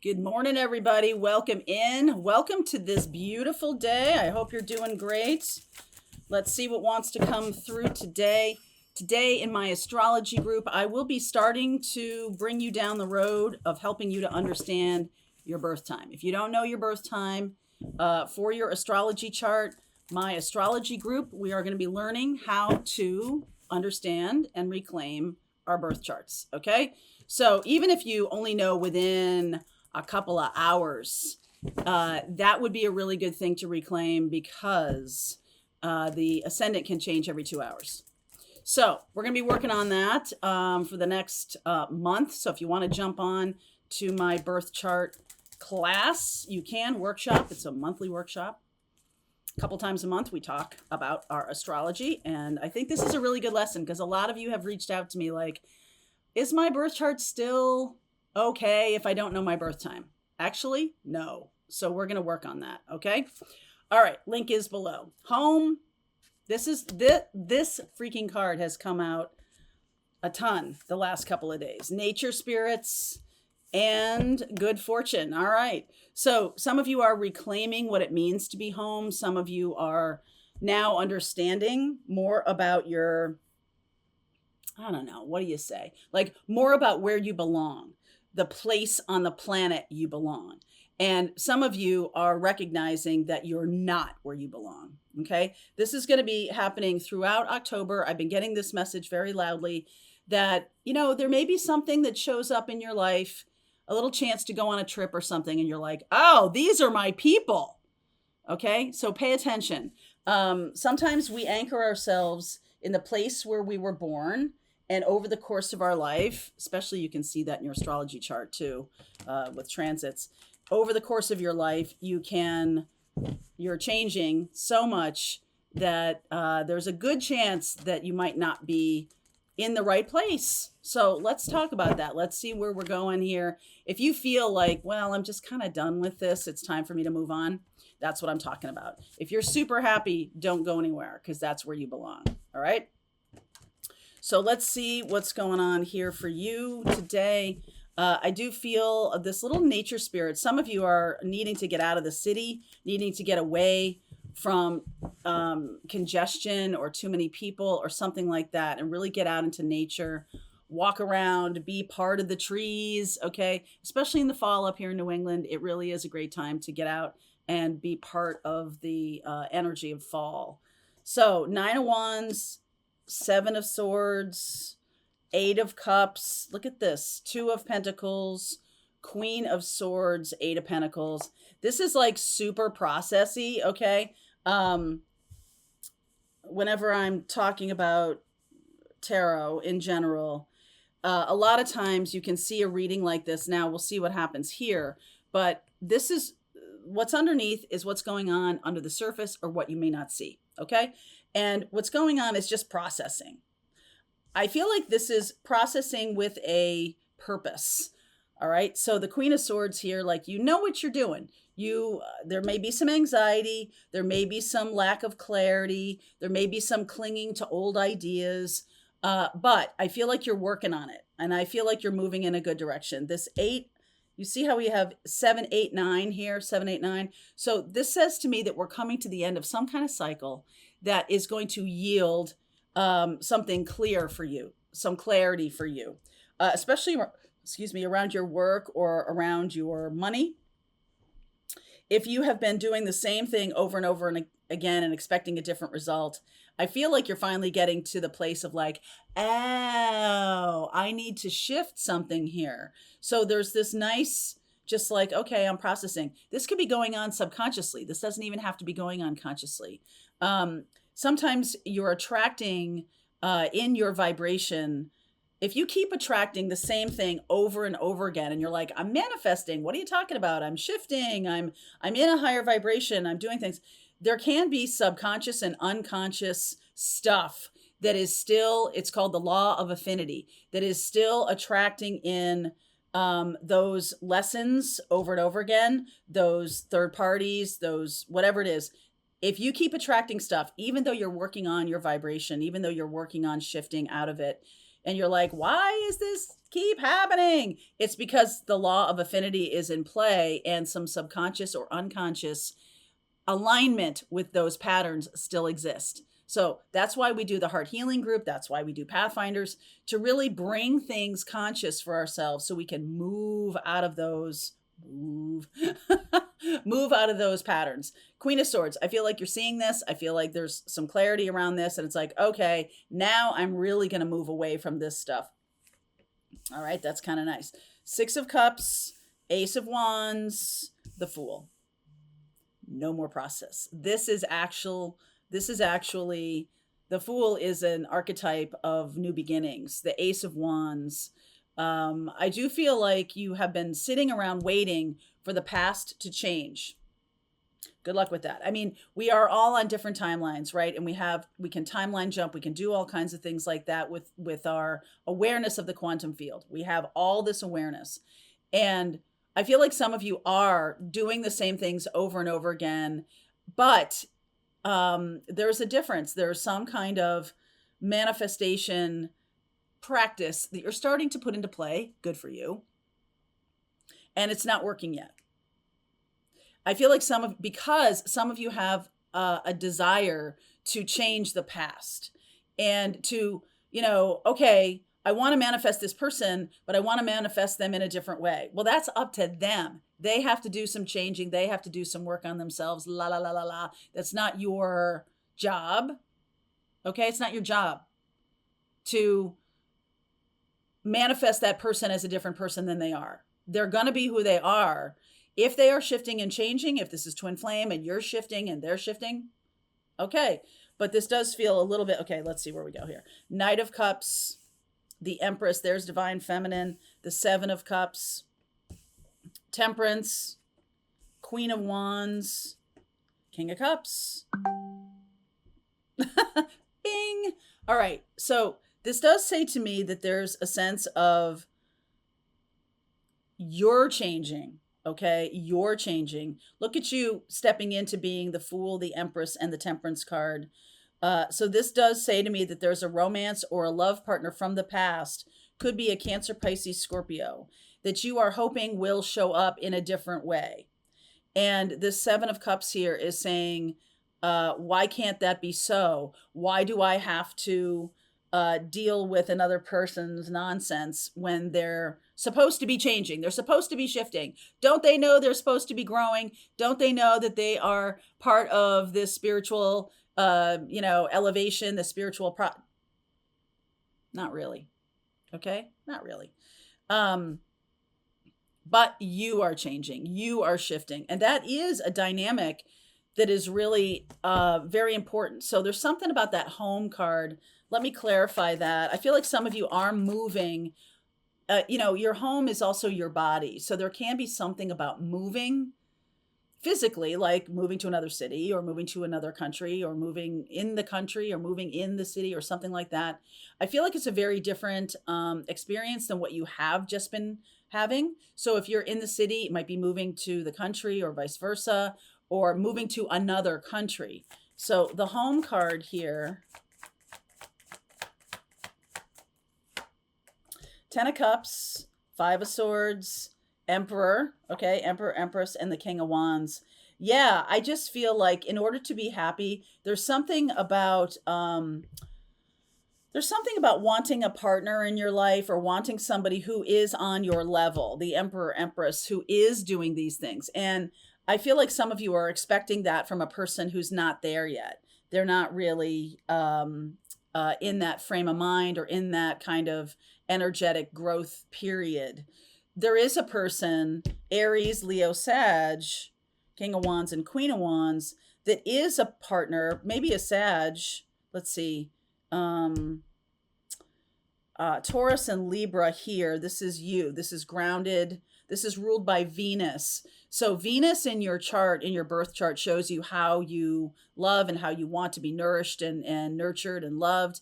Good morning, everybody. Welcome in. Welcome to this beautiful day. I hope you're doing great. Let's see what wants to come through today. Today, in my astrology group, I will be starting to bring you down the road of helping you to understand your birth time. If you don't know your birth time for your astrology chart, my astrology group, we are going to be learning how to understand and reclaim our birth charts. Okay. So even if you only know within a couple of hours, that would be a really good thing to reclaim because the ascendant can change every 2 hours. So we're going to be working on that for the next month. So if you want to jump on to my birth chart class, you can workshop. It's a monthly workshop. A couple times a month, we talk about our astrology. And I think this is a really good lesson because a lot of you have reached out to me like, is my birth chart still okay if I don't know my birth time? Actually, no. So we're going to work on that. Okay. All right. Link is below. Home. This freaking card has come out a ton the last couple of days. Nature spirits and good fortune. All right. So some of you are reclaiming what it means to be home. Some of you are now understanding more about your, I don't know, what do you say? Like more about where you belong, the place on the planet you belong. And some of you are recognizing that you're not where you belong. Okay. This is going to be happening throughout October. I've been getting this message very loudly that, there may be something that shows up in your life, a little chance to go on a trip or something. And you're like, oh, these are my people. Okay. So pay attention. Sometimes we anchor ourselves in the place where we were born. And over the course of our life, especially you can see that in your astrology chart too, with transits, over the course of your life, you're changing so much that there's a good chance that you might not be in the right place. So let's talk about that. Let's see where we're going here. If you feel like, well, I'm just kind of done with this, it's time for me to move on. That's what I'm talking about. If you're super happy, don't go anywhere because that's where you belong. All right. So let's see what's going on here for you today. I do feel this little nature spirit. Some of you are needing to get out of the city, needing to get away from congestion or too many people or something like that, and really get out into nature, walk around, be part of the trees. Okay. Especially in the fall up here in New England, it really is a great time to get out and be part of the energy of fall. So 9 of Wands, 7 of Swords, 8 of Cups. Look at this. 2 of Pentacles, Queen of Swords, 8 of Pentacles. This is like super processy, okay? Whenever I'm talking about tarot in general, a lot of times you can see a reading like this. Now we'll see what happens here, but this is what's underneath is what's going on under the surface or what you may not see, okay? And what's going on is just processing. I feel like this is processing with a purpose. All right. So the Queen of Swords here, like, what you're doing. There may be some anxiety. There may be some lack of clarity. There may be some clinging to old ideas. But I feel like you're working on it. And I feel like you're moving in a good direction. This 8, you see how we have 7, 8, 9 here, 7, 8, 9. So this says to me that we're coming to the end of some kind of cycle that is going to yield something clear for you, some clarity for you, especially, around your work or around your money. If you have been doing the same thing over and over and again and expecting a different result, I feel like you're finally getting to the place of like, oh, I need to shift something here. So there's this nice, just like, okay, I'm processing. This could be going on subconsciously. This doesn't even have to be going on consciously. Sometimes you're attracting in your vibration. If you keep attracting the same thing over and over again, and you're like, I'm manifesting, what are you talking about? I'm shifting. I'm in a higher vibration. I'm doing things. There can be subconscious and unconscious stuff that is still, it's called the law of affinity, that is still attracting in those lessons over and over again, those third parties, those whatever it is. If you keep attracting stuff, even though you're working on your vibration, even though you're working on shifting out of it, and you're like, why is this keep happening? It's because the law of affinity is in play, and some subconscious or unconscious alignment with those patterns still exist. So that's why we do the heart healing group. That's why we do Pathfinders, to really bring things conscious for ourselves so we can move out of those, move out of those patterns. Queen of Swords, I feel like you're seeing this. I feel like there's some clarity around this, and it's like, okay, now I'm really going to move away from this stuff. All right, that's kind of nice. Six of Cups, Ace of Wands, the Fool. No more process. This is actually, the Fool is an archetype of new beginnings. The Ace of Wands. I do feel like you have been sitting around waiting for the past to change. Good luck with that. I mean, we are all on different timelines, right? And we can timeline jump. We can do all kinds of things like that with our awareness of the quantum field. We have all this awareness. And I feel like some of you are doing the same things over and over again, but there's a difference. There's some kind of manifestation practice that you're starting to put into play. Good for you. And it's not working yet. I feel like because some of you have a desire to change the past and to, okay, I want to manifest this person, but I want to manifest them in a different way. Well, that's up to them. They have to do some changing. They have to do some work on themselves. La, la, la, la, la. That's not your job. Okay. It's not your job to manifest that person as a different person than they are. They're going to be who they are. If they are shifting and changing, if this is twin flame and you're shifting and they're shifting, okay. But this does feel a little bit, okay, let's see where we go here. Knight of Cups, the Empress, there's Divine Feminine, the Seven of Cups, Temperance, Queen of Wands, King of Cups. Bing. All right. So this does say to me that there's a sense of you're changing. Okay. You're changing. Look at you stepping into being the Fool, the Empress, and the Temperance card. So this does say to me that there's a romance or a love partner from the past, could be a Cancer, Pisces, Scorpio, that you are hoping will show up in a different way. And this Seven of Cups here is saying, why can't that be so? Why do I have to deal with another person's nonsense when they're supposed to be changing? They're supposed to be shifting. Don't they know they're supposed to be growing? Don't they know that they are part of this spiritual elevation, the spiritual not really. Okay. Not really. But you are changing, you are shifting. And that is a dynamic that is really very important. So there's something about that home card. Let me clarify that. I feel like some of you are moving, your home is also your body. So there can be something about moving physically, like moving to another city or moving to another country or moving in the country or moving in the city or something like that. I feel like it's a very different experience than what you have just been having. So if you're in the city, it might be moving to the country or vice versa, or moving to another country. So the home card here, Ten of Cups, Five of Swords, Emperor, okay, Emperor, Empress, and the King of Wands. Yeah, I just feel like in order to be happy, there's something about wanting a partner in your life or wanting somebody who is on your level, the Emperor, Empress, who is doing these things. And I feel like some of you are expecting that from a person who's not there yet. They're not really in that frame of mind or in that kind of energetic growth period. There is a person, Aries, Leo, Sag, King of Wands and Queen of Wands, that is a partner, maybe a Sag. Let's see. Taurus and Libra here. This is you. This is grounded. This is ruled by Venus. So Venus in your chart, in your birth chart, shows you how you love and how you want to be nourished and nurtured and loved.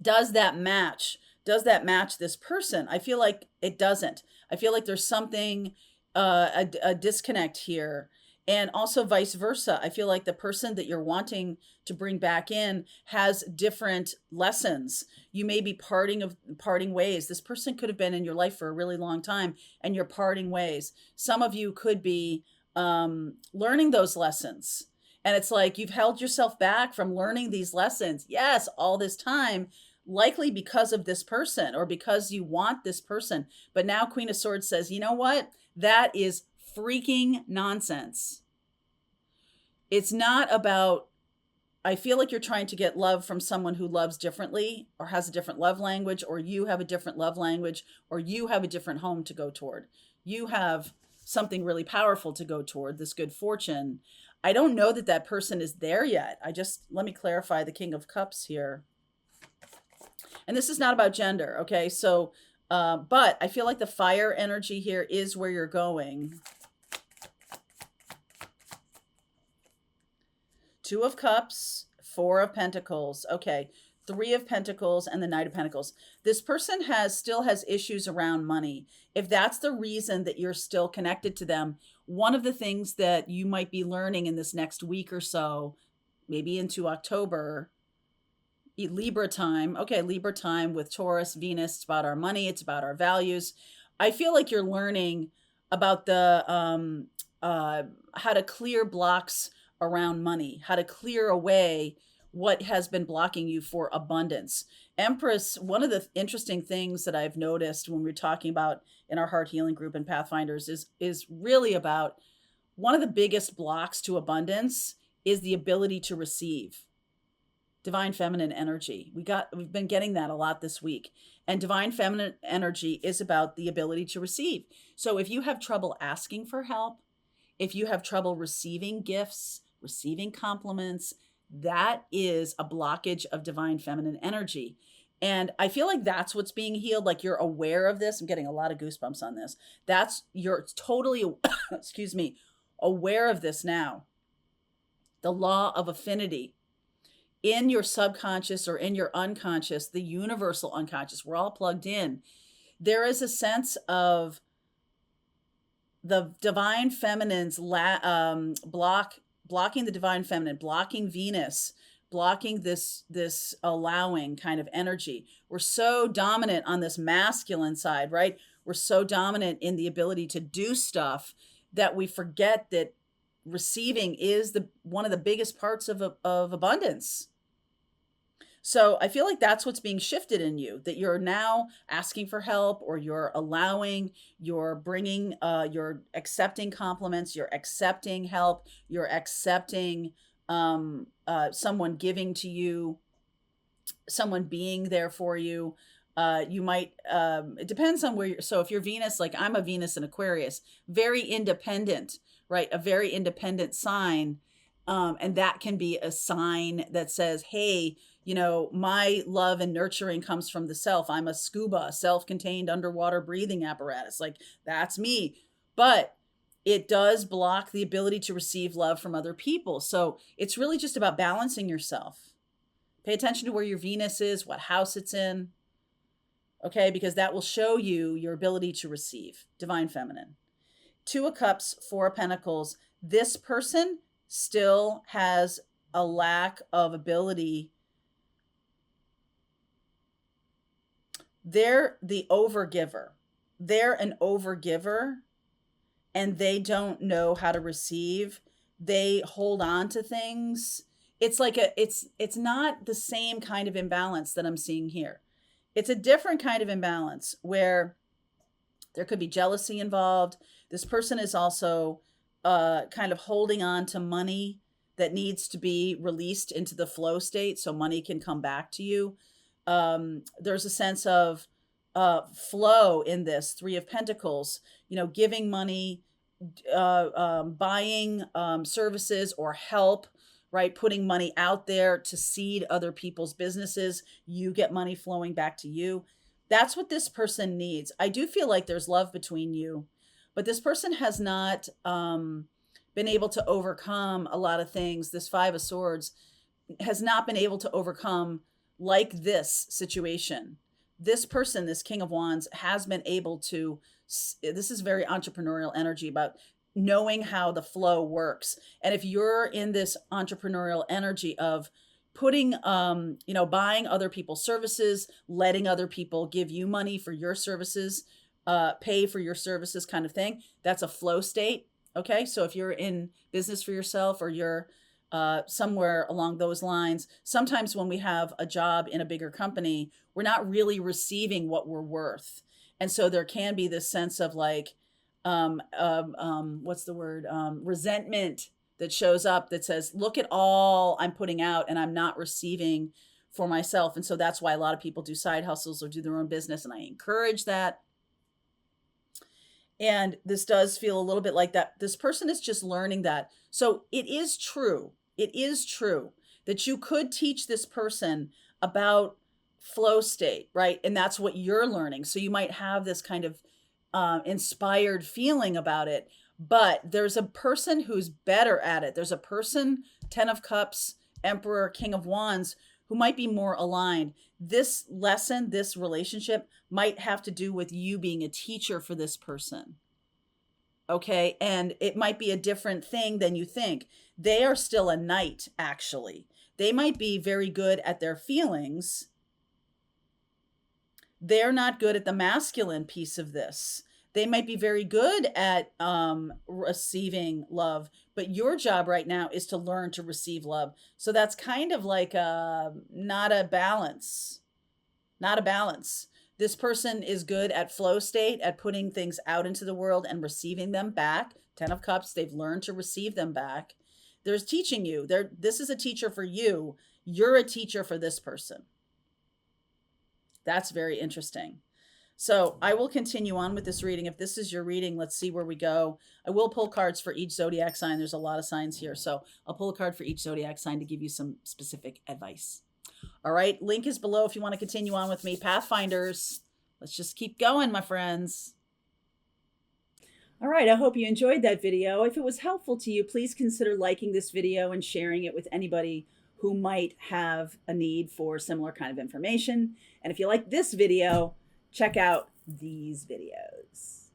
Does that match? Does that match this person? I feel like it doesn't. I feel like there's something, a disconnect here. And also vice versa. I feel like the person that you're wanting to bring back in has different lessons. You may be parting ways. This person could have been in your life for a really long time and you're parting ways. Some of you could be learning those lessons. And it's like you've held yourself back from learning these lessons. Yes, all this time, likely because of this person or because you want this person. But now Queen of Swords says, you know what? That is freaking nonsense. It's not about, I feel like you're trying to get love from someone who loves differently or has a different love language, or you have a different love language, or you have a different home to go toward. You have something really powerful to go toward, this good fortune. I don't know that that person is there yet. Let me clarify the King of Cups here. And this is not about gender, okay? So, but I feel like the fire energy here is where you're going. Two of Cups, Four of Pentacles. Okay, Three of Pentacles and the Knight of Pentacles. This person still has issues around money. If that's the reason that you're still connected to them, one of the things that you might be learning in this next week or so, maybe into October, Libra time. Okay, Libra time with Taurus, Venus. It's about our money. It's about our values. I feel like you're learning about the how to clear blocks around money, how to clear away what has been blocking you for abundance. Empress, one of the interesting things that I've noticed when we're talking about in our heart healing group and Pathfinders is really about one of the biggest blocks to abundance is the ability to receive. Divine feminine energy. We've been getting that a lot this week. And divine feminine energy is about the ability to receive. So if you have trouble asking for help, if you have trouble receiving gifts, receiving compliments, that is a blockage of divine feminine energy. And I feel like that's what's being healed. Like you're aware of this. I'm getting a lot of goosebumps on this. You're totally, excuse me, aware of this now. The law of affinity. In your subconscious or in your unconscious, the universal unconscious, we're all plugged in. There is a sense of the divine feminine's blocking the divine feminine, blocking Venus, blocking this allowing kind of energy. We're so dominant on this masculine side, right? We're so dominant in the ability to do stuff that we forget that receiving is one of the biggest parts of abundance. So I feel like that's what's being shifted in you, that you're now asking for help, or you're allowing, you're bringing, you're accepting compliments, you're accepting help, you're accepting someone giving to you, someone being there for you. You might, it depends on where so if you're Venus, like I'm a Venus in Aquarius, very independent, right? A very independent sign. And that can be a sign that says, hey, my love and nurturing comes from the self. I'm a scuba, self-contained underwater breathing apparatus. Like that's me. But it does block the ability to receive love from other people. So it's really just about balancing yourself. Pay attention to where your Venus is, what house it's in. Okay, because that will show you your ability to receive. Divine feminine. Two of Cups, Four of Pentacles. This person still has a lack of ability. They're the overgiver. They're an overgiver and they don't know how to receive. They hold on to things. It's like it's not the same kind of imbalance that I'm seeing here. It's a different kind of imbalance where there could be jealousy involved. This person is also kind of holding on to money that needs to be released into the flow state so money can come back to you. There's a sense of flow in this. Three of Pentacles, giving money, buying services or help, right? Putting money out there to seed other people's businesses. You get money flowing back to you. That's what this person needs. I do feel like there's love between you, but this person has not been able to overcome a lot of things. This Five of Swords has not been able to overcome like this situation. This person, this King of Wands, has been able to, this is very entrepreneurial energy about knowing how the flow works. And if you're in this entrepreneurial energy of putting, buying other people's services, letting other people give you money for your services, pay for your services kind of thing, that's a flow state. Okay. So if you're in business for yourself, or you're somewhere along those lines, sometimes when we have a job in a bigger company, we're not really receiving what we're worth. And so there can be this sense of like, what's the word? Resentment that shows up that says, look at all I'm putting out and I'm not receiving for myself. And so that's why a lot of people do side hustles or do their own business. And I encourage that. And this does feel a little bit like that. This person is just learning that. So it is true. It is true that you could teach this person about flow state, right? And that's what you're learning. So you might have this kind of inspired feeling about it, but there's a person who's better at it. There's a person, 10 of Cups, Emperor, King of Wands, who might be more aligned. This lesson, this relationship might have to do with you being a teacher for this person. Okay. And it might be a different thing than you think. They are still a knight, actually. They might be very good at their feelings. They're not good at the masculine piece of this. They might be very good at receiving love, but your job right now is to learn to receive love. So that's kind of like not a balance. Not a balance. This person is good at flow state, at putting things out into the world and receiving them back. 10 of Cups, they've learned to receive them back. There's teaching you. This is a teacher for you. You're a teacher for this person. That's very interesting. So I will continue on with this reading. If this is your reading, let's see where we go. I will pull cards for each zodiac sign. There's a lot of signs here. So I'll pull a card for each zodiac sign to give you some specific advice. All right. Link is below if you want to continue on with me. Pathfinders, let's just keep going, my friends. All right. I hope you enjoyed that video. If it was helpful to you, please consider liking this video and sharing it with anybody who might have a need for similar kind of information. And if you like this video, check out these videos.